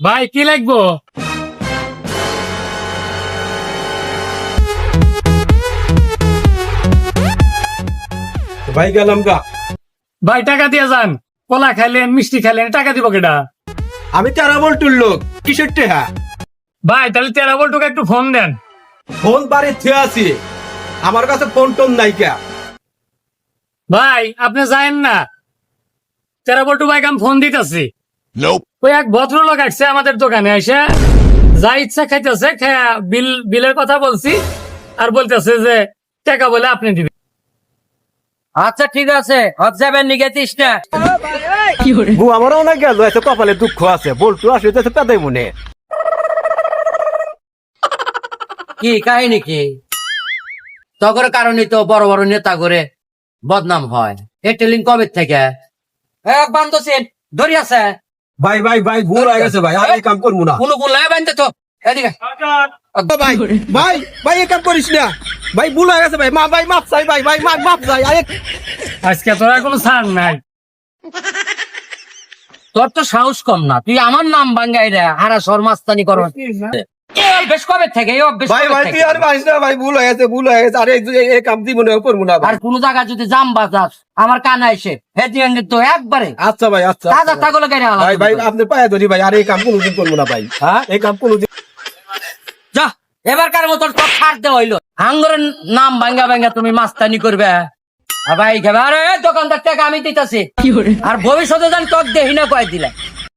ভাই কি লাগবো? ভাই গেলাম গা। ভাই টাকা দিয়ে যান। কলা খাইলেন, মিষ্টি খাইলেন, টাকা দিব কেটা? আমি 13 বল্টুর লোক, কিসের টেহা? ভাই তাহলে 13 বল্টুকে একটু ফোন দেন। ফোন বাড়ির থুয়ে আছি, আমার কাছে ফোন টোন নাই কে। ভাই আপনি যায়েন না, 13 বল্টু ভাইকে আমি ফোন দিতেছি। ওই এক ভদ্রলোক আসছে আমাদের দোকানে এসে, যা ইচ্ছা খাইতেছে, বিলের কথা বলছি, আর বলতেছে যে টাকা বলে আপনি দিবেন। আচ্ছা ঠিক আছে, যাবেন নিগেতিস না। বউ আমারও না গেল, এত কপালে দুঃখ আছে, বল্টু আসলে তো পেদাই মনে। কি কাহিনী কি? তগর কারণে তো বড় বড় নেতা করে বদনাম হয়। এটেলিং কবে থেকে এক বান্ধছেন ধরি আছে। ভাই ভাই ভাই ভুল হয়ে গেছে ভাই, আর এই কাম করবো না। কোনো বললে বান্ধে তো এদিকে ভাই ভাই ভাই এই কাম করিস না ভাই, ভুল হয়ে গেছে ভাই, মা ভাই মাপ চাই, ভাই ভাই মাপ চাই। আজকে তোরা কোনো ছাড় নাই। তোর তো সাহস কম না, তুই আমার নাম বাঙ্গাই রে হারা শর্মাস্তানি কর। বেশ কবে থেকে এই অভ্যেস ভাই কবে ভাই থেকে? তুই আর ভাইস না ভাই, ভুল হয়ে গেছে, ভুল হয়ে গেছে, আরে এই কাম দিব না, করবো না ভাই। আর কোন জায়গায় যদি জাম বাজাস আমার কানা এসে হেদিয়ে তো একবারে আচ্ছা ভাই, আচ্ছা তাজা ছাগলে গাড়ি হালা ভাই ভাই আপনি পায়ে ধরি ভাই, আর এই কাম কোনোদিন করবো না ভাই। হ্যাঁ এই কাম কোনোদিন। যা এবারকার মতো সব ছাড় দেওয়া হইলো। হাঙ্গরের নাম ভাঙ্গা ভাঙ্গা তুমি মাস্তানি করবে আর ভাই খাবে। আরে দোকানদার টাকা আমি দিতেছি, আর ভবিষ্যতে জানি তোর দেহি না কয়ে দিলে।